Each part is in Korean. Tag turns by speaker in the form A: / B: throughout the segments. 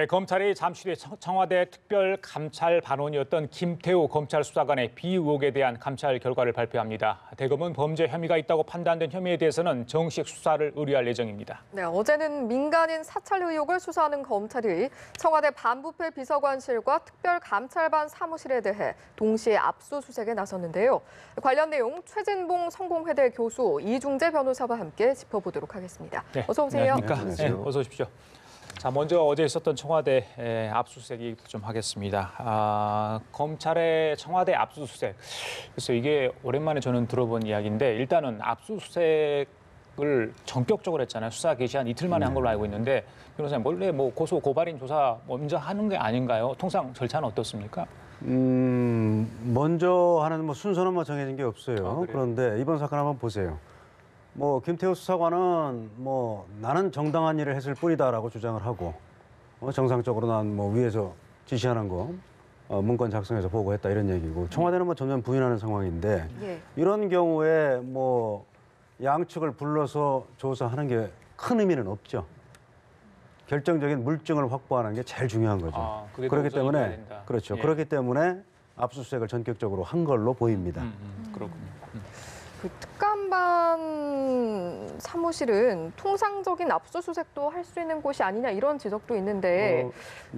A: 검찰이 잠시 뒤 청와대 특별감찰반원이었던 김태우 검찰 수사관의 비의혹에 대한 감찰 결과를 발표합니다. 대검은 범죄 혐의가 있다고 판단된 혐의에 대해서는 정식 수사를 의뢰할 예정입니다.
B: 네, 어제는 민간인 사찰 의혹을 수사하는 검찰이 청와대 반부패 비서관실과 특별감찰반 사무실에 대해 동시에 압수수색에 나섰는데요. 관련 내용 최진봉 성공회대 교수 이중재 변호사와 함께 짚어보도록 하겠습니다.
A: 네,
B: 어서 오세요.
A: 안녕하십니까? 네, 어서 오십시오. 자, 먼저 어제 있었던 청와대 압수수색 얘기 좀 하겠습니다. 검찰의 청와대 압수수색. 그래서 이게 오랜만에 저는 들어본 이야기인데 일단은 압수수색을 전격적으로 했잖아요. 수사 개시 한 이틀 만에 한 걸로 알고 있는데 변호사님 원래 뭐 고소 고발인 조사 먼저 하는 게 아닌가요? 통상 절차는 어떻습니까?
C: 먼저 하는 뭐 순서는 뭐 정해진 게 없어요. 그런데 이번 사건 한번 보세요. 뭐 김태우 수사관은 뭐 나는 정당한 일을 했을 뿐이다라고 주장을 하고 정상적으로 난 뭐 위에서 지시하는 거 문건 작성해서 보고했다 이런 얘기고 청와대는 뭐 전면 부인하는 상황인데 이런 경우에 뭐 양측을 불러서 조사하는 게 큰 의미는 없죠. 결정적인 물증을 확보하는 게 제일 중요한 거죠. 그렇기 때문에 그렇죠. 그렇기 때문에 압수수색을 전격적으로 한 걸로 보입니다.
A: 그렇군요.
B: 그 특감반 사무실은 통상적인 압수수색도 할 수 있는 곳이 아니냐 이런 지적도 있는데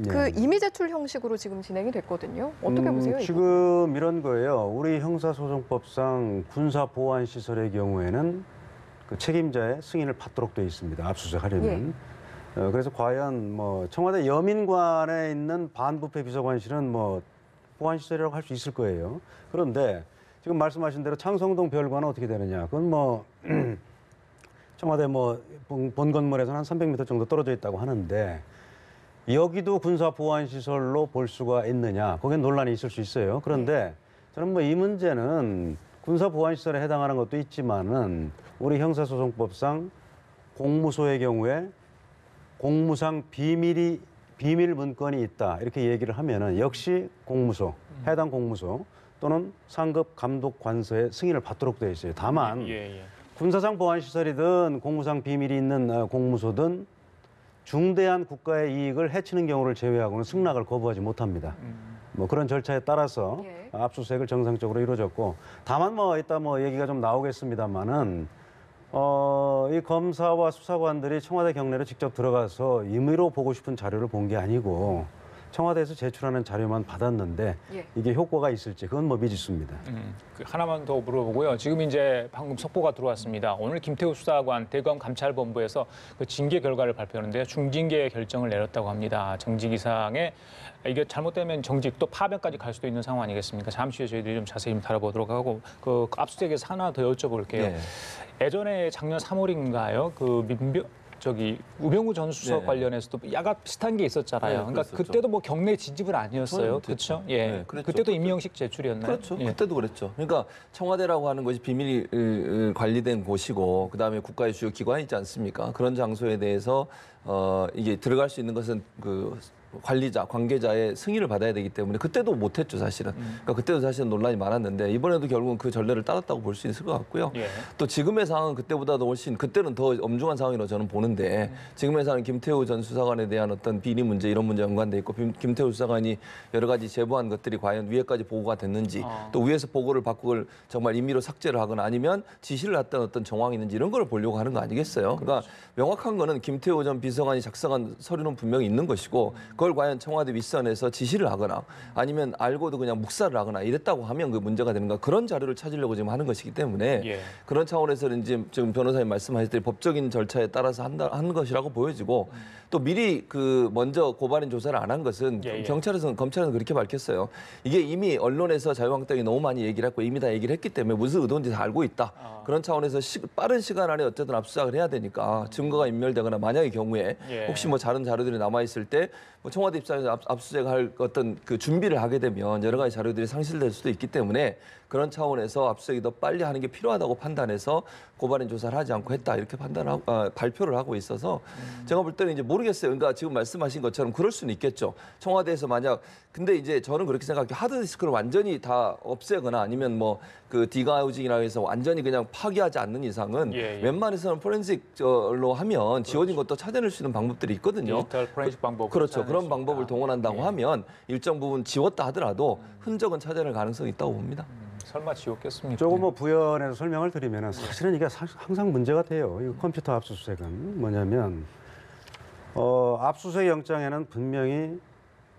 B: 그 임의 제출 형식으로 지금 진행이 됐거든요. 어떻게 보세요?
C: 지금 이런 거예요. 우리 형사소송법상 군사보안시설의 경우에는 그 책임자의 승인을 받도록 되어 있습니다. 압수수색하려면. 그래서 과연 뭐 청와대 여민관에 있는 반부패 비서관실은 뭐 보안시설이라고 할 수 있을 거예요. 그런데 지금 말씀하신 대로 창성동 별관은 어떻게 되느냐. 그건 뭐 청와대 뭐 본 건물에서는 한 300m 정도 떨어져 있다고 하는데 여기도 군사보안시설로 볼 수가 있느냐. 거기에 논란이 있을 수 있어요. 그런데 저는 뭐 이 문제는 군사보안시설에 해당하는 것도 있지만은 우리 형사소송법상 공무소의 경우에 공무상 비밀 문건이 있다. 이렇게 얘기를 하면은 역시 공무소, 해당 공무소 또는 상급 감독 관서의 승인을 받도록 되어 있어요. 다만 군사상 보안시설이든 공무상 비밀이 있는 공무소든 중대한 국가의 이익을 해치는 경우를 제외하고는 승낙을 거부하지 못합니다. 뭐 그런 절차에 따라서 압수수색을 정상적으로 이루어졌고 다만 뭐 이따 뭐 얘기가 좀 나오겠습니다만은 이 검사와 수사관들이 청와대 경내로 직접 들어가서 임의로 보고 싶은 자료를 본 게 아니고 청와대에서 제출하는 자료만 받았는데 이게 효과가 있을지 그건 뭐 미지수입니다.
A: 하나만 더 물어보고요. 지금 이제 방금 속보가 들어왔습니다. 오늘 김태우 수사관 대검 감찰본부에서 그 징계 결과를 발표하는데요. 중징계 결정을 내렸다고 합니다. 정직 이상의 이게 잘못되면 정직 또 파면까지 갈 수도 있는 상황 아니겠습니까? 잠시 후에 저희들이 좀 자세히 다뤄보도록 하고 그 압수수색에서 하나 더 여쭤볼게요. 예전에 작년 3월인가요? 그 우병우 전 수석 관련해서도 약간 비슷한 게 있었잖아요. 그러니까 그때도 뭐 경내 지지은 아니었어요. 그렇죠? 그때도 임명식 제출이었나요?
D: 그렇죠. 그때도 그랬죠. 그러니까 청와대라고 하는 것이 비밀 관리된 곳이고 그다음에 국가의 주요 기관이 있지 않습니까? 그런 장소에 대해서 이게 들어갈 수 있는 것은 그 관리자, 관계자의 승인을 받아야 되기 때문에 그때도 못했죠, 사실은. 그러니까 그때도 사실은 논란이 많았는데 이번에도 결국은 그 전례를 따랐다고 볼 수 있을 것 같고요. 또 지금의 상황은 그때보다도 훨씬 그때는 더 엄중한 상황이라고 저는 보는데 지금의 상황은 김태우 전 수사관에 대한 어떤 비리 문제 이런 문제 연관돼 있고 김태우 수사관이 여러 가지 제보한 것들이 과연 위에까지 보고가 됐는지 또 위에서 보고를 받고 그걸 정말 임의로 삭제를 하거나 아니면 지시를 했던 어떤 정황이 있는지 이런 걸 보려고 하는 거 아니겠어요? 그러니까 명확한 거는 김태우 전 비서관이 작성한 서류는 분명히 있는 것이고 그걸 과연 청와대 윗선에서 지시를 하거나 아니면 알고도 그냥 묵살을 하거나 이랬다고 하면 그 문제가 되는가 그런 자료를 찾으려고 지금 하는 것이기 때문에 그런 차원에서는 이제 지금 변호사님 말씀하셨듯이 법적인 절차에 따라서 한 것이라고 보여지고 또 미리 그 먼저 고발인 조사를 안 한 것은 검찰에서는 그렇게 밝혔어요. 이게 이미 언론에서 자유한국당이 너무 많이 얘기를 했고 이미 다 얘기를 했기 때문에 무슨 의도인지 다 알고 있다. 그런 차원에서 빠른 시간 안에 어쨌든 압수수색을 해야 되니까 증거가 인멸되거나 만약의 경우에 혹시 뭐 다른 자료들이 남아 있을 때 뭐 청와대 입장에서 압수수색할 어떤 그 준비를 하게 되면 여러 가지 자료들이 상실될 수도 있기 때문에 그런 차원에서 압수수색이 더 빨리 하는 게 필요하다고 판단해서 고발인 조사를 하지 않고 했다 이렇게 발표를 하고 있어서 제가 볼 때는 이제 모르겠어요. 그러니까 지금 말씀하신 것처럼 그럴 수는 있겠죠. 청와대에서 만약 근데 이제 저는 그렇게 생각해요. 하드디스크를 완전히 다 없애거나 아니면 뭐 그 디가우징이라 해서 완전히 그냥 파기하지 않는 이상은 웬만해서는 포렌식로 하면 지워진 것도 찾아낼 수 있는 방법들이 있거든요.
A: 디지털 포렌식 방법.
D: 그렇죠. 그런 방법을 동원한다고
A: 예.
D: 하면 일정 부분 지웠다 하더라도 흔적은 찾아낼 가능성이 있다고 봅니다.
A: 설마 지웠겠습니까?
C: 조금 뭐 부연해서 설명을 드리면은 사실은 이게 항상 문제가 돼요. 이 컴퓨터 압수수색은 뭐냐면 압수수색 영장에는 분명히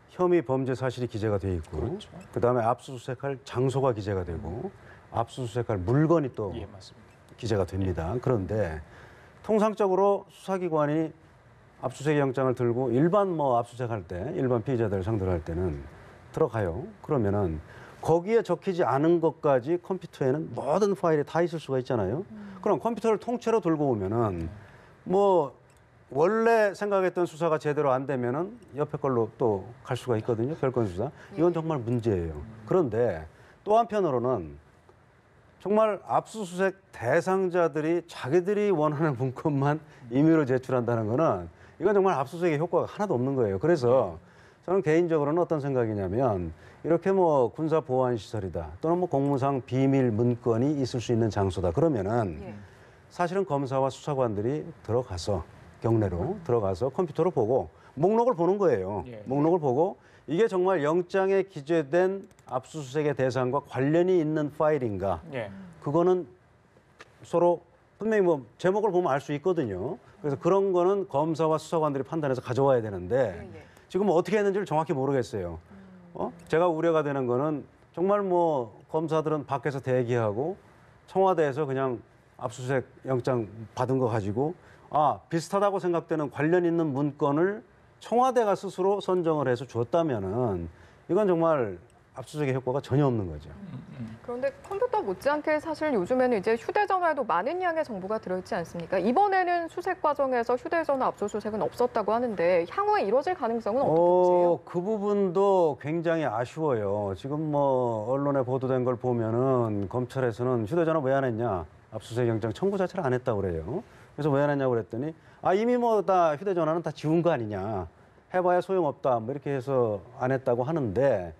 C: 혐의 범죄 사실이 기재가 돼 있고,
A: 그렇죠.
C: 그다음에 압수수색할 장소가 기재가 되고, 압수수색할 물건이 또
A: 예, 맞습니다.
C: 기재가 됩니다. 그런데 통상적으로 수사기관이 압수수색 영장을 들고 일반 뭐 압수수색할 때, 일반 피의자들을 상대로 할 때는 들어가요. 그러면은 거기에 적히지 않은 것까지 컴퓨터에는 모든 파일이 다 있을 수가 있잖아요. 그럼 컴퓨터를 통째로 들고 오면은 뭐 원래 생각했던 수사가 제대로 안 되면은 옆에 걸로 또 갈 수가 있거든요. 별건 수사. 이건 정말 문제예요. 그런데 또 한편으로는 정말 압수수색 대상자들이 자기들이 원하는 문건만 임의로 제출한다는 거는 이건 정말 압수수색의 효과가 하나도 없는 거예요. 그래서 저는 개인적으로는 어떤 생각이냐면 이렇게 뭐 군사 보안 시설이다 또는 뭐 공무상 비밀 문건이 있을 수 있는 장소다 그러면은
B: 예.
C: 사실은 검사와 수사관들이 들어가서 경내로 들어가서 컴퓨터로 보고 목록을 보는 거예요.
A: 예.
C: 목록을 보고 이게 정말 영장에 기재된 압수수색의 대상과 관련이 있는 파일인가?
A: 예.
C: 그거는 서로 분명히 뭐 제목을 보면 알 수 있거든요. 그래서 그런 거는 검사와 수사관들이 판단해서 가져와야 되는데
B: 예.
C: 지금 어떻게 했는지를 정확히 모르겠어요. 제가 우려가 되는 거는 정말 뭐 검사들은 밖에서 대기하고 청와대에서 그냥 압수수색 영장 받은 거 가지고 비슷하다고 생각되는 관련 있는 문건을 청와대가 스스로 선정을 해서 줬다면은 이건 정말 압수수색의 효과가 전혀 없는 거죠.
B: 그런데 컴퓨터 못지않게 사실 요즘에는 이제 휴대전화에도 많은 양의 정보가 들어있지 않습니까? 이번에는 수색 과정에서 휴대전화 압수수색은 없었다고 하는데 향후에 이뤄질 가능성은 어떻게 보세요?
C: 그 부분도 굉장히 아쉬워요. 지금 뭐 언론에 보도된 걸 보면은 검찰에서는 휴대전화 왜 안 했냐? 압수수색 영장 청구 자체를 안 했다고 그래요. 그래서 왜 안 했냐고 그랬더니 이미 뭐 다 휴대전화는 다 지운 거 아니냐. 해봐야 소용없다. 뭐 이렇게 해서 안 했다고 하는데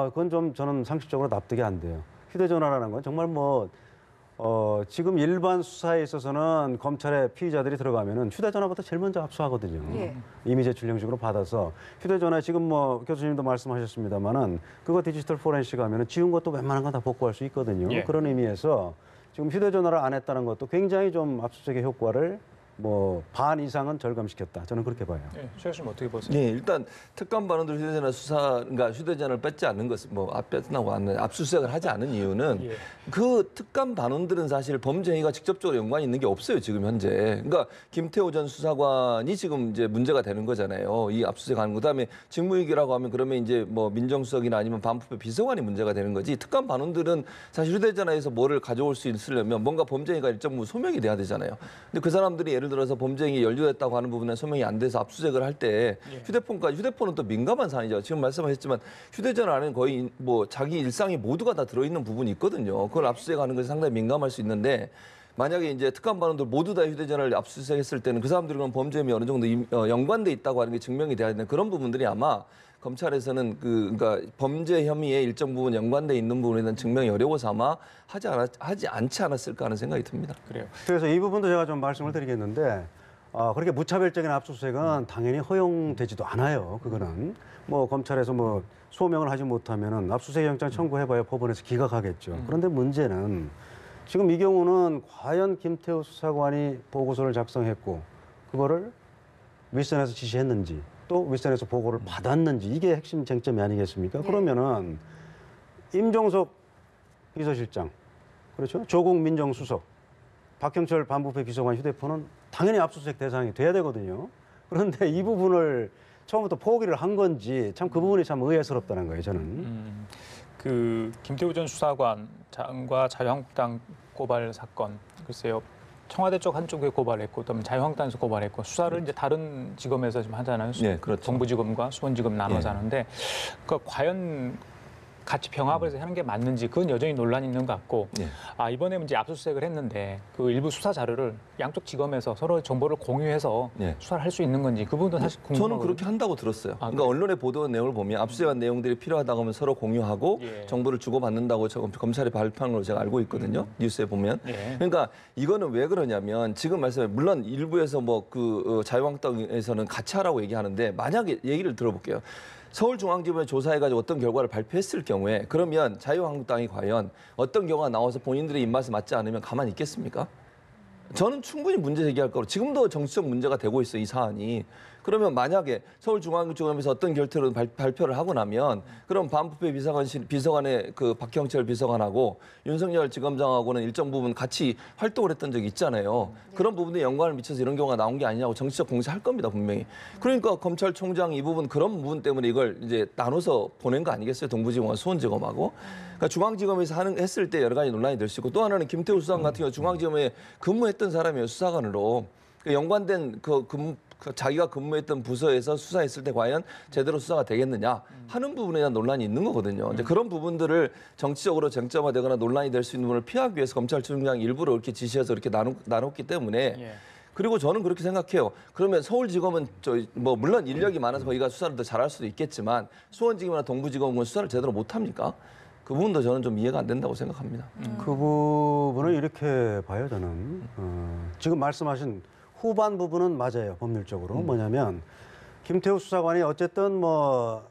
C: 그건 좀 저는 상식적으로 납득이 안 돼요. 휴대전화라는 건 정말 뭐 지금 일반 수사에 있어서는 검찰의 피의자들이 들어가면은 휴대전화부터 제일 먼저 압수하거든요.
B: 예.
C: 이미 제출 형식으로 받아서 휴대전화 지금 뭐 교수님도 말씀하셨습니다만은 그거 디지털 포렌식 하면은 지운 것도 웬만한 건 다 복구할 수 있거든요.
A: 예.
C: 그런 의미에서 지금 휴대전화를 안 했다는 것도 굉장히 좀 압수수색의 효과를 뭐 반 이상은 절감시켰다. 저는 그렇게 봐요.
A: 예, 최 교수님 어떻게 보세요?
D: 네, 일단 특감 반원들 휴대전화 수사, 그러니까 휴대전화를 뺏지 않는 것은 뭐 뺏나고 압수수색을 하지 않은 이유는
A: 예.
D: 그 특감 반원들은 사실 범죄 행위가 직접적으로 연관이 있는 게 없어요 지금 현재. 그러니까 김태호 전 수사관이 지금 이제 문제가 되는 거잖아요. 이 압수수색하는 거. 그다음에 직무유기라고 하면 그러면 이제 뭐 민정수석이나 아니면 반부패 비서관이 문제가 되는 거지. 특감 반원들은 사실 휴대전화에서 뭐를 가져올 수 있으려면 뭔가 범죄 행위가 일정 부분 소명이 돼야 되잖아요. 근데 그 사람들이 예를 들어서 범죄 행위 연루됐다고 하는 부분에 소명이 안 돼서 압수수색을 할 때 휴대폰은 또 민감한 사안이죠. 지금 말씀하셨지만 휴대전화 안에는 거의 뭐 자기 일상이 모두가 다 들어있는 부분이 있거든요. 그걸 압수수색하는 것이 상당히 민감할 수 있는데 만약에 이제 특감 반원들 모두 다 휴대전화를 압수수색했을 때는 그 사람들이 그런 범죄 혐의 어느 정도 연관돼 있다고 하는 게 증명이 돼야 되는 그런 부분들이 아마 검찰에서는 그러니까 범죄 혐의에 일정 부분 연관돼 있는 부분에 대한 증명이 어려워서 아마 하지 않지 않았을까 하는 생각이 듭니다.
A: 그래요.
C: 그래서 이 부분도 제가 좀 말씀을 드리겠는데 그렇게 무차별적인 압수수색은 당연히 허용되지도 않아요. 그거는 뭐 검찰에서 뭐 소명을 하지 못하면은 압수수색 영장 청구해봐야 법원에서 기각하겠죠. 그런데 문제는 지금 이 경우는 과연 김태우 수사관이 보고서를 작성했고 그거를 윗선에서 지시했는지 또 윗선에서 보고를 받았는지 이게 핵심 쟁점이 아니겠습니까? 그러면은 임종석 비서실장, 그렇죠? 조국 민정수석, 박형철 반부패 비서관 휴대폰은 당연히 압수수색 대상이 돼야 되거든요. 그런데 이 부분을 처음부터 포기를 한 건지 참 그 부분이 참 의아스럽다는 거예요, 저는.
A: 그 김태우 전 수사관과 자유한국당 고발 사건, 글쎄요. 청와대 쪽 한쪽에 고발했고, 또 자유한국당에서 고발했고, 수사를 이제 다른 지검에서 지금 하잖아요.
D: 네, 그렇죠.
A: 동부지검과 수원지검 나눠서 하는데, 그러니까 과연 같이 병합을 해서 하는 게 맞는지 그건 여전히 논란이 있는 것 같고
D: 예.
A: 이번에 이제 압수수색을 했는데 그 일부 수사 자료를 양쪽 지검에서 서로 정보를 공유해서
D: 예.
A: 수사를 할 수 있는 건지 그 부분도 사실 궁금하거든요.
D: 저는 그렇게 한다고 들었어요. 그러니까
A: 그래요?
D: 언론에 보도한 내용을 보면 압수수색한 내용들이 필요하다고 하면 서로 공유하고
A: 예.
D: 정보를 주고받는다고 검찰이 발표한 걸로 제가 알고 있거든요. 뉴스에 보면.
A: 예.
D: 그러니까 이거는 왜 그러냐면 지금 말씀해 물론 일부에서 뭐 그 자유한국당에서는 같이 하라고 얘기하는데 만약에 얘기를 들어볼게요. 서울중앙지검에 조사해가지고 어떤 결과를 발표했을 경우에 그러면 자유한국당이 과연 어떤 경우가 나와서 본인들의 입맛에 맞지 않으면 가만히 있겠습니까? 저는 충분히 문제 제기할 거고 지금도 정치적 문제가 되고 있어요, 이 사안이. 그러면 만약에 서울중앙지검에서 어떤 결정을 발표를 하고 나면 그럼 반부패 비서관의 그 박형철 비서관하고 윤석열 지검장하고는 일정 부분 같이 활동을 했던 적이 있잖아요. 그런 부분에 연관을 미쳐서 이런 경우가 나온 게 아니냐고 정치적 공세할 겁니다, 분명히. 그러니까 검찰총장이 이 부분 그런 부분 때문에 이걸 이제 나눠서 보낸 거 아니겠어요, 동부지검과 수원지검하고. 그러니까 중앙지검에서 했을 때 여러 가지 논란이 될 수 있고 또 하나는 김태우 수사관 같은 경우 중앙지검에 근무했던 사람이에요, 수사관으로. 그 연관된 자기가 근무했던 부서에서 수사했을 때 과연 제대로 수사가 되겠느냐 하는 부분에 대한 논란이 있는 거거든요. 이제 그런 부분들을 정치적으로 쟁점화되거나 논란이 될 수 있는 부분을 피하기 위해서 검찰총장이 일부러 이렇게 지시해서 이렇게 나눴기 때문에
A: 예.
D: 그리고 저는 그렇게 생각해요. 그러면 서울지검은 뭐 물론 인력이 많아서 거기가 수사를 더 잘할 수도 있겠지만 수원지검이나 동부지검은 수사를 제대로 못합니까? 그 부분도 저는 좀 이해가 안 된다고 생각합니다.
C: 그 부분을 이렇게 봐요, 저는. 지금 말씀하신 후반 부분은 맞아요, 법률적으로. 뭐냐면 김태우 수사관이 어쨌든 뭐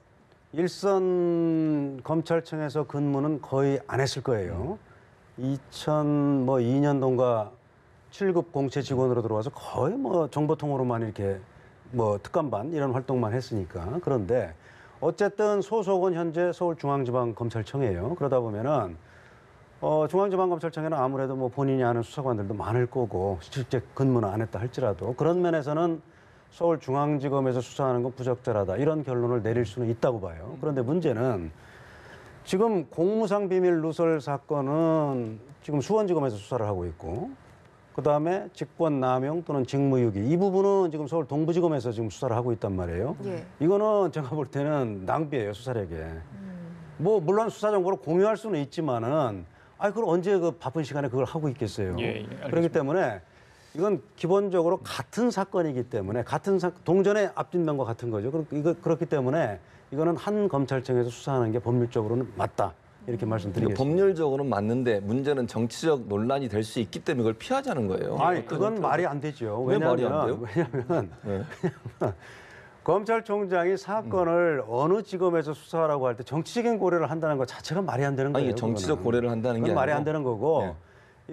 C: 일선 검찰청에서 근무는 거의 안 했을 거예요. 2002년도인가 7급 공채 직원으로 들어와서 거의 뭐 정보통으로만 이렇게 뭐 특감반 이런 활동만 했으니까. 그런데 어쨌든 소속은 현재 서울중앙지방검찰청이에요. 그러다 보면은 중앙지방검찰청에는 아무래도 뭐 본인이 아는 수사관들도 많을 거고 실제 근무는 안 했다 할지라도 그런 면에서는 서울중앙지검에서 수사하는 건 부적절하다 이런 결론을 내릴 수는 있다고 봐요. 그런데 문제는 지금 공무상 비밀 누설 사건은 지금 수원지검에서 수사를 하고 있고 그다음에 직권남용 또는 직무유기 이 부분은 지금 서울 동부지검에서 지금 수사를 하고 있단 말이에요.
B: 예.
C: 이거는 제가 볼 때는 낭비예요, 수사력에. 뭐 물론 수사 정보를 공유할 수는 있지만은 그걸 언제 그 바쁜 시간에 그걸 하고 있겠어요.
A: 예, 알겠습니다.
C: 그렇기 때문에 이건 기본적으로 같은 사건이기 때문에 동전의 앞뒷면과 같은 거죠. 그렇기 때문에 이거는 한 검찰청에서 수사하는 게 법률적으로는 맞다. 이렇게 말씀드리겠습니다.
D: 법률적으로는 맞는데 문제는 정치적 논란이 될 수 있기 때문에 그걸 피하자는 거예요.
C: 그건 말이 안 되죠.
D: 왜 말이 안 돼요?
C: 왜냐하면
D: 네.
C: 검찰총장이 사건을 어느 지검에서 수사하라고 할 때 정치적인 고려를 한다는 것 자체가 말이 안 되는 거예요.
D: 아니 정치적
C: 그거는.
D: 고려를 한다는 게
C: 그건 말이
D: 아니고.
C: 안 되는 거고
D: 네.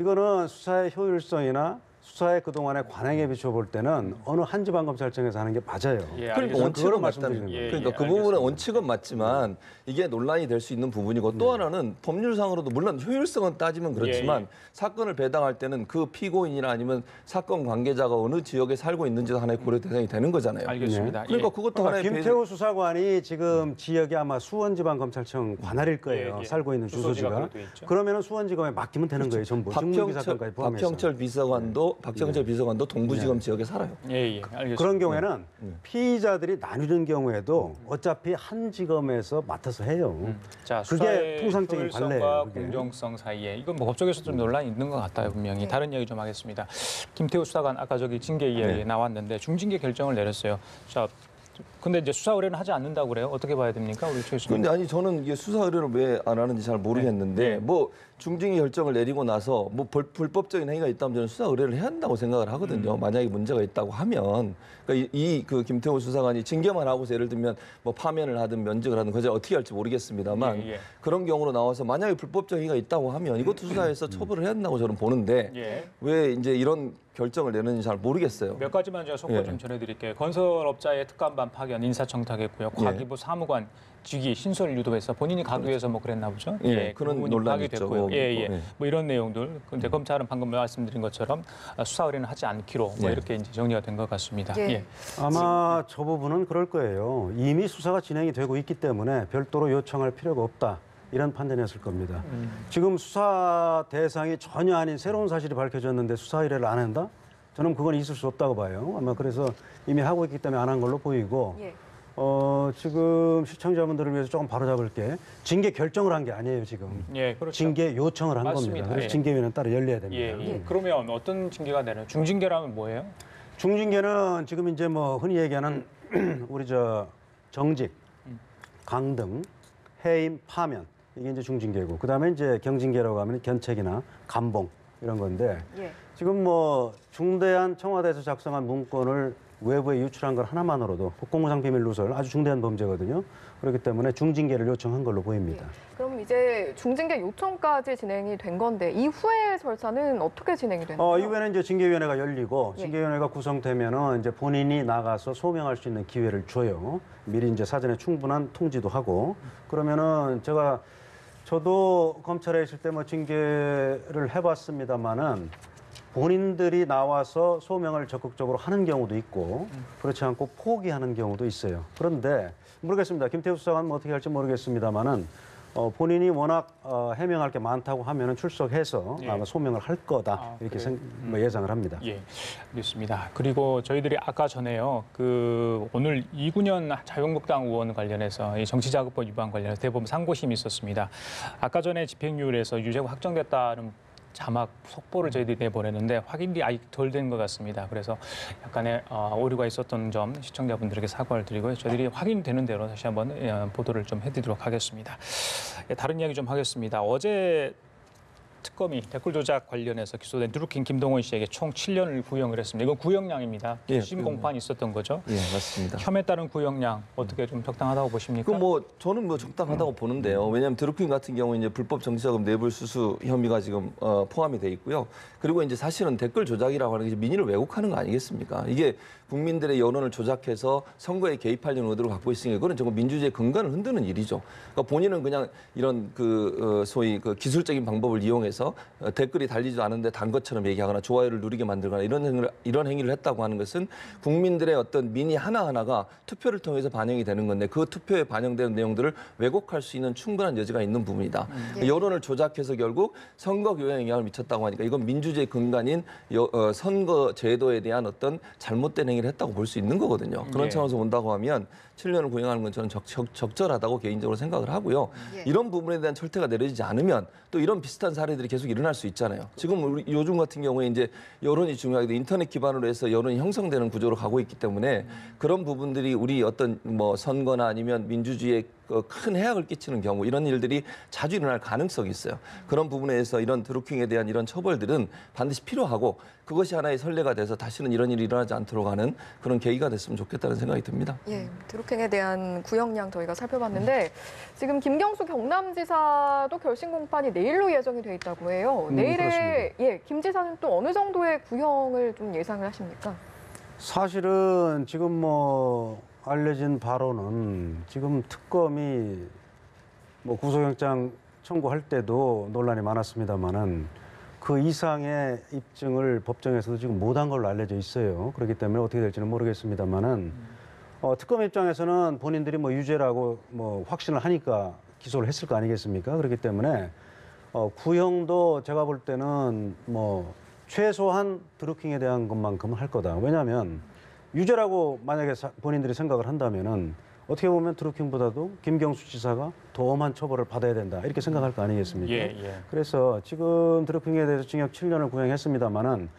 C: 이거는 수사의 효율성이나 수사의 그동안의 관행에 비춰볼 때는 어느 한 지방검찰청에서 하는 게 맞아요.
A: 예,
D: 그러니까
A: 알겠습니다.
D: 원칙은
C: 말씀드리는
D: 맞다는
C: 거예요.
A: 예,
D: 그러니까
A: 예,
D: 그 부분은
A: 알겠습니다.
D: 원칙은 맞지만 이게 논란이 될 수 있는 부분이고 또 하나는 법률상으로도 물론 효율성은 따지면 그렇지만
A: 예.
D: 사건을 배당할 때는 그 피고인이나 아니면 사건 관계자가 어느 지역에 살고 있는지도 하나의 고려 대상이 되는 거잖아요.
A: 알겠습니다.
D: 그러니까
A: 예.
D: 그것도 하나의
C: 김태우 수사관이 지금 지역이 아마 수원지방검찰청 관할일 거예요.
A: 예, 예.
C: 살고 있는
A: 주소지가
C: 주소지가.
A: 그렇게 돼 있죠.
C: 그러면은 수원지검에 맡기면 되는 거예요. 전부. 직무유기 사건까지 포함해서.
D: 박형철 비서관도 동부지검 지역에 살아요.
A: 예, 알겠습니다.
C: 그런 경우에는 피의자들이 나뉘는 경우에도 어차피 한 지검에서 맡아서 해요.
A: 자,
C: 그게
A: 수사의
C: 통상적인
A: 효율성과
C: 관례예요, 그게.
A: 공정성 사이에 이건 뭐 법적에서 좀 논란이 있는 것 같아요, 분명히.
B: 네.
A: 다른 얘기 좀 하겠습니다. 김태우 수사관 아까 저기 징계 이야기
D: 네.
A: 나왔는데 중징계 결정을 내렸어요. 자, 근데 이제 수사 의뢰는 하지 않는다고 그래요. 어떻게 봐야 됩니까, 우리 최 교수님?
D: 근데 아니 저는 이게 수사 의뢰를 왜 안 하는지 잘 모르겠는데
A: 네.
D: 뭐 중징계 결정을 내리고 나서 뭐 불법적인 행위가 있다면 저는 수사 의뢰를 해야 한다고 생각을 하거든요. 만약에 문제가 있다고 하면 그러니까 그 김태우 수사관이 징계만 하고서 예를 들면 뭐 파면을 하든 면직을 하든 그저 어떻게 할지 모르겠습니다만
A: 예, 예.
D: 그런 경우로 나와서 만약에 불법적 행위가 있다고 하면 이것도 수사해서 처벌을 해야 한다고 저는 보는데
A: 예.
D: 왜 이제 이런 결정을 내는지 잘 모르겠어요.
A: 몇 가지만 제가 속보
D: 예.
A: 좀 전해드릴게요. 건설업자의 특감반 파견 인사청탁했고요. 과기부 사무관 직위 신설 유도해서 본인이 가기 위해서 뭐 그랬나 보죠.
D: 예,
A: 그
D: 그런
A: 부분이
D: 논란이 있죠.
A: 파기됐고요. 예, 예.
D: 예.
A: 뭐 이런 내용들. 근데 검찰은 방금 말씀드린 것처럼 수사 의뢰는 하지 않기로 뭐
D: 예.
A: 이렇게 이제 정리가 된 것 같습니다.
B: 예.
A: 예.
C: 아마 저 부분은 그럴 거예요. 이미 수사가 진행이 되고 있기 때문에 별도로 요청할 필요가 없다. 이런 판단이었을 겁니다. 지금 수사 대상이 전혀 아닌 새로운 사실이 밝혀졌는데 수사 의뢰를 안 한다? 저는 그건 있을 수 없다고 봐요. 아마 그래서 이미 하고 있기 때문에 안 한 걸로 보이고
B: 예.
C: 지금 시청자분들을 위해서 조금 바로잡을게. 징계 결정을 한 게 아니에요, 지금.
A: 예, 그렇죠.
C: 징계 요청을 한
A: 맞습니다.
C: 겁니다. 그래서
A: 예.
C: 징계위는 따로 열려야 됩니다.
A: 예. 그러면 어떤 징계가 되나요? 중징계라면 뭐예요?
C: 중징계는 지금 이제 뭐 흔히 얘기하는 우리 정직, 강등, 해임, 파면 이게 이제 중징계고 그다음에 이제 경징계라고 하면 견책이나 감봉 이런 건데
B: 예.
C: 지금 뭐 중대한 청와대에서 작성한 문건을 외부에 유출한 것 하나만으로도 공무상 비밀 누설 아주 중대한 범죄거든요. 그렇기 때문에 중징계를 요청한 걸로 보입니다.
B: 그럼 이제 중징계 요청까지 진행이 된 건데 이후의 절차는 어떻게 진행이 되나요?
C: 이후에는 이제 징계위원회가 열리고
B: 예.
C: 징계위원회가 구성되면은 이제 본인이 나가서 소명할 수 있는 기회를 줘요. 미리 이제 사전에 충분한 통지도 하고 그러면은 저도 검찰에 있을 때 뭐 징계를 해봤습니다만은 본인들이 나와서 소명을 적극적으로 하는 경우도 있고 그렇지 않고 포기하는 경우도 있어요. 그런데 모르겠습니다. 김태우 수사관 뭐 어떻게 할지 모르겠습니다만은 본인이 워낙 해명할 게 많다고 하면은 출석해서
A: 예.
C: 아마 소명을 할 거다 이렇게 뭐 예상을 합니다.
A: 예, 알겠습니다. 그리고 저희들이 아까 전에요, 오늘 이군현 자유한국당 의원 관련해서 이 정치자금법 위반 관련해서 대법원 상고심이 있었습니다. 아까 전에 집행유예에서 유죄가 확정됐다는 자막 속보를 저희들이 내보냈는데 확인이 아직 덜 된 것 같습니다. 그래서 약간의 오류가 있었던 점 시청자분들에게 사과를 드리고요. 저희들이 확인되는 대로 다시 한번 보도를 좀 해드리도록 하겠습니다. 다른 이야기 좀 하겠습니다. 어제 특검이 댓글 조작 관련해서 기소된 드루킹 김동원 씨에게 총 7년을 구형을 했습니다. 이건 구형량입니다.
D: 예,
A: 심 공판이 있었던 거죠.
D: 예, 맞습니다.
A: 혐의에 따른 구형량 어떻게 좀 적당하다고 보십니까?
D: 저는 적당하다고 보는데요. 왜냐하면 드루킹 같은 경우 이제 불법 정치자금 뇌물 수수 혐의가 지금 포함이 돼 있고요. 그리고 이제 사실은 댓글 조작이라고 하는 게 민의를 왜곡하는 거 아니겠습니까? 이게 국민들의 여론을 조작해서 선거에 개입하려는 의도를 갖고 있으니까 그건 정말 민주주의의 근간을 흔드는 일이죠. 그러니까 본인은 그냥 이런 소위 기술적인 방법을 이용해서 댓글이 달리지도 않은데 단 것처럼 얘기하거나 좋아요를 누리게 만들거나 이런 행위를 했다고 하는 것은 국민들의 어떤 민의 하나하나가 투표를 통해서 반영이 되는 건데 그 투표에 반영되는 내용들을 왜곡할 수 있는 충분한 여지가 있는 부분이다.
B: 예.
D: 여론을 조작해서 결국 선거 교양에 영향을 미쳤다고 하니까 이건 민주주의 근간인 선거 제도에 대한 어떤 잘못된 행위를 했다고 볼 수 있는 거거든요. 그런
A: 예.
D: 차원에서 본다고 하면 7년을 구형하는 건 저는 적절하다고 개인적으로 생각을 하고요.
B: 예.
D: 이런 부분에 대한 철퇴가 내려지지 않으면 또 이런 비슷한 사례들이 계속 일어날 수 있잖아요. 지금 우리 요즘 같은 경우에 이제 여론이 중요하게 인터넷 기반으로 해서 여론이 형성되는 구조로 가고 있기 때문에 그런 부분들이 우리 어떤 뭐 선거나 아니면 민주주의에 큰 해악을 끼치는 경우 이런 일들이 자주 일어날 가능성이 있어요. 그런 부분에서 이런 드루킹에 대한 이런 처벌들은 반드시 필요하고 그것이 하나의 선례가 돼서 다시는 이런 일이 일어나지 않도록 하는 그런 계기가 됐으면 좋겠다는 생각이 듭니다.
B: 예, 드루킹에 대한 구형량 저희가 살펴봤는데 지금 김경수 경남지사도 결심 공판이 내일로 예정이 돼 있다고 해요. 내일에 김 지사는 또 어느 정도의 구형을 좀 예상을 하십니까?
C: 사실은 지금 뭐 알려진 바로는 지금 특검이 뭐 구속영장 청구할 때도 논란이 많았습니다만은 그 이상의 입증을 법정에서도 지금 못한 걸로 알려져 있어요. 그렇기 때문에 어떻게 될지는 모르겠습니다만은 특검 입장에서는 본인들이 뭐 유죄라고 뭐 확신을 하니까 기소를 했을 거 아니겠습니까? 그렇기 때문에 구형도 제가 볼 때는 뭐 최소한 드루킹에 대한 것만큼은 할 거다. 왜냐하면 유죄라고 만약에 본인들이 생각을 한다면은 어떻게 보면 드루킹보다도 김경수 지사가 더 엄한 처벌을 받아야 된다 이렇게 생각할 거 아니겠습니까?
A: 예.
C: 그래서 지금 드루킹에 대해서 징역 7년을 구형했습니다만은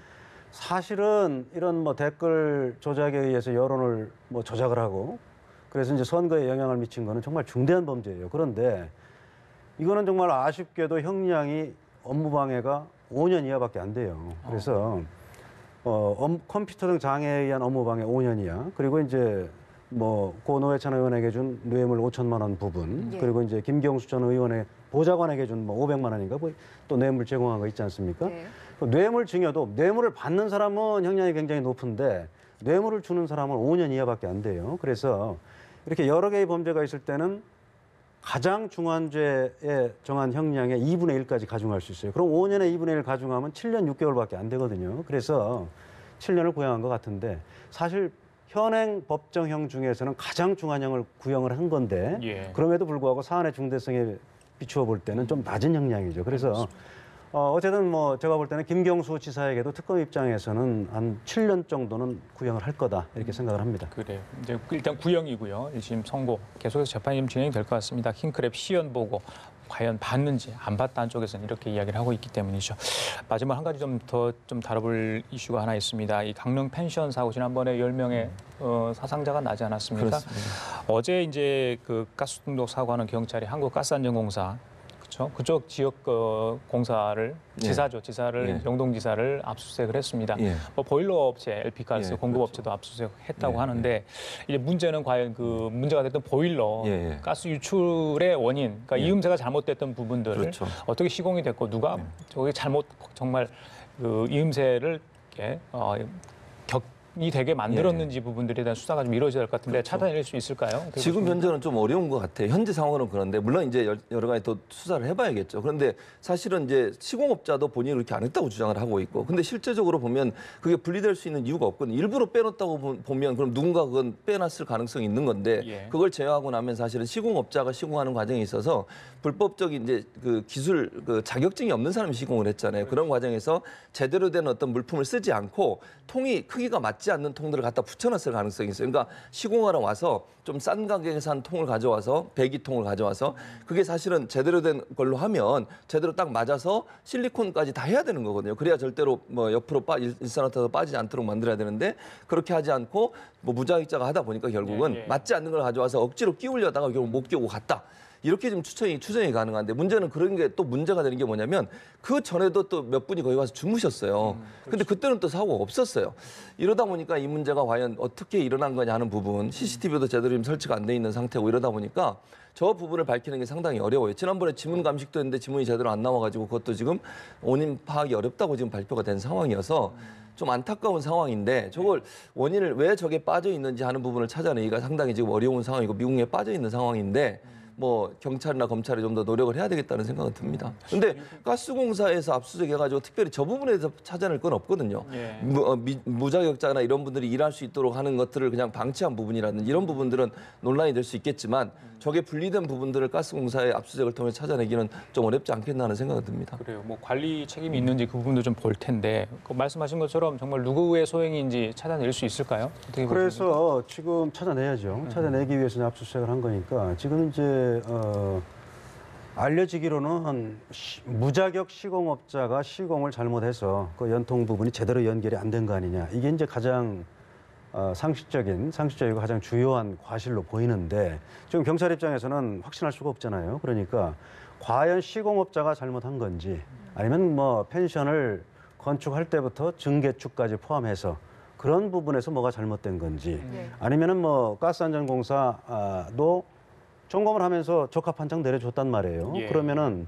C: 사실은 이런 뭐 댓글 조작에 의해서 여론을 뭐 조작을 하고 그래서 이제 선거에 영향을 미친 거는 정말 중대한 범죄예요. 그런데 이거는 정말 아쉽게도 형량이 업무방해가 5년 이하밖에 안 돼요. 그래서 컴퓨터 등 장애에 의한 업무방해 5년 이하 그리고 이제 뭐 고 노회찬 의원에게 준 뇌물 5천만 원 부분
B: 예.
C: 그리고 이제 김경수 전 의원의 보좌관에게 준 뭐 500만 원인가 뭐 또 뇌물 제공한 거 있지 않습니까?
B: 예.
C: 뇌물 증여도 뇌물을 받는 사람은 형량이 굉장히 높은데 뇌물을 주는 사람은 5년 이하밖에 안 돼요. 그래서 이렇게 여러 개의 범죄가 있을 때는 가장 중한 죄에 정한 형량의 2분의 1까지 가중할 수 있어요. 그럼 5년에 2분의 1 가중하면 7년 6개월밖에 안 되거든요. 그래서 7년을 구형한 것 같은데 사실 현행 법정형 중에서는 가장 중한형을 구형을 한 건데
A: 예.
C: 그럼에도 불구하고 사안의 중대성에 비추어 볼 때는 좀 낮은 형량이죠. 그래서 어쨌든 뭐 제가 볼 때는 김경수 지사에게도 특검 입장에서는 한 7년 정도는 구형을 할 거다 이렇게 생각을 합니다.
A: 그래요. 이제 일단 구형이고요. 1심 선고. 계속해서 재판이 좀 진행이 될 것 같습니다. 킹크랩 시연 보고 과연 받는지 안 받다는 쪽에서는 이렇게 이야기를 하고 있기 때문이죠. 마지막 한 가지 좀 다뤄볼 이슈가 하나 있습니다. 이 강릉 펜션 사고 지난번에 10명의 사상자가 나지 않았습니까?
D: 그렇습니다.
A: 어제 이제 그 가스 중독 사고하는 경찰이 한국가스안전공사 그쪽 지역 공사를 지사를
D: 예.
A: 영동지사를 압수수색을 했습니다.
D: 예.
A: 뭐 보일러 업체, LP가스
D: 예,
A: 공급업체도 압수수색했다고
D: 예,
A: 하는데 이제 문제는 과연 그 문제가 됐던 보일러
D: 예, 예.
A: 가스 유출의 원인, 그러니까
D: 예.
A: 이음새가 잘못됐던 부분들
D: 그렇죠.
A: 어떻게 시공이 됐고 누가 저게 잘못 정말 그 이음새를 이렇게 격이 되게 만들었는지 부분들에 대한 수사가 좀 이루어져야 될 것 같은데 찾아낼 수 있을까요? 어떻게
D: 지금
A: 보십니까?
D: 현재는 좀 어려운 것 같아요. 현재 상황은 그런데 물론 이제 여러 가지 더 수사를 해봐야겠죠. 그런데 사실은 이제 시공업자도 본인이 그렇게 안 했다고 주장을 하고 있고, 근데 실제적으로 보면 그게 분리될 수 있는 이유가 없거든요. 일부러 빼놓았다고 보면 그럼 누군가 그건 빼놨을 가능성이 있는 건데
A: 예.
D: 그걸 제어하고 나면 사실은 시공업자가 시공하는 과정에 있어서 불법적인 이제 그 기술 그 자격증이 없는 사람이 시공을 했잖아요. 그런 과정에서 제대로 된 어떤 물품을 쓰지 않고 통이 크기가 맞지 않는 통들을 갖다 붙여놨을 가능성이 있어요. 그러니까 시공하러 와서 좀 싼 가격에 산 통을 가져와서 배기통을 가져와서 그게 사실은 제대로 된 걸로 하면 제대로 딱 맞아서 실리콘까지 다 해야 되는 거거든요. 그래야 절대로 뭐 옆으로 일산화탄소 빠지지 않도록 만들어야 되는데 그렇게 하지 않고 뭐 무자격자가 하다 보니까 결국은
A: 예, 예.
D: 맞지 않는 걸 가져와서 억지로 끼우려다가 결국 못 끼우고 갔다. 이렇게 좀 추정이 가능한데 문제는 그런 게 또 문제가 되는 게 뭐냐면 그 전에도 또 몇 분이 거기 와서 주무셨어요. 근데 그때는 또 사고가 없었어요. 이러다 보니까 이 문제가 과연 어떻게 일어난 거냐 하는 부분, CCTV도 제대로 지금 설치가 안 돼 있는 상태고 이러다 보니까 저 부분을 밝히는 게 상당히 어려워요. 지난번에 지문 감식도 했는데 지문이 제대로 안 나와가지고 그것도 지금 원인 파악이 어렵다고 지금 발표가 된 상황이어서 좀 안타까운 상황인데 저걸 원인을 왜 저게 빠져 있는지 하는 부분을 찾아내기가 상당히 지금 어려운 상황이고 미궁에 빠져 있는 상황인데 뭐 경찰이나 검찰이 좀 더 노력을 해야 되겠다는 생각은 듭니다. 근데 가스공사에서 압수수색 해가지고 특별히 저 부분에 대해서 찾아낼 건 없거든요.
A: 예.
D: 무자격자나 이런 분들이 일할 수 있도록 하는 것들을 그냥 방치한 부분이라든지 이런 부분들은 논란이 될 수 있겠지만 저게 분리된 부분들을 가스공사의 압수수색을 통해 찾아내기는 좀 어렵지 않겠나 하는 생각은 듭니다.
A: 그래요. 뭐 관리 책임이 있는지 그 부분도 좀 볼 텐데 그 말씀하신 것처럼 정말 누구의 소행인지 찾아낼 수 있을까요? 어떻게 보십니까?
C: 그래서 지금 찾아내야죠. 찾아내기 위해서 이제 압수수색을 한 거니까 지금 이제 알려지기로는 무자격 시공업자가 시공을 잘못해서 그 연통 부분이 제대로 연결이 안 된 거 아니냐. 이게 이제 가장 상식적이고 가장 주요한 과실로 보이는데 지금 경찰 입장에서는 확신할 수가 없잖아요. 그러니까 과연 시공업자가 잘못한 건지 아니면 뭐 펜션을 건축할 때부터 증개축까지 포함해서 그런 부분에서 뭐가 잘못된 건지 아니면은 뭐 가스안전공사도 점검을 하면서 적합 판정 내려줬단 말이에요.
A: 예.
C: 그러면은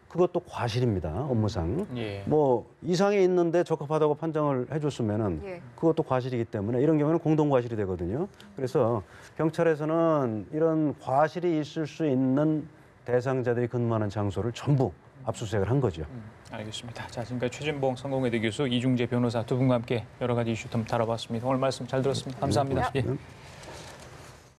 C: 그것도 과실입니다. 업무상.
A: 예.
C: 뭐 이상이 있는데 적합하다고 판정을 해줬으면은
B: 예.
C: 그것도 과실이기 때문에 이런 경우는 공동 과실이 되거든요. 그래서 경찰에서는 이런 과실이 있을 수 있는 대상자들이 근무하는 장소를 전부 압수수색을 한 거죠.
A: 알겠습니다. 자, 지금까지 최진봉 성공회대 교수, 이중재 변호사 두 분과 함께 여러 가지 이슈 좀 다뤄봤습니다. 오늘 말씀 잘 들었습니다. 감사합니다. 예.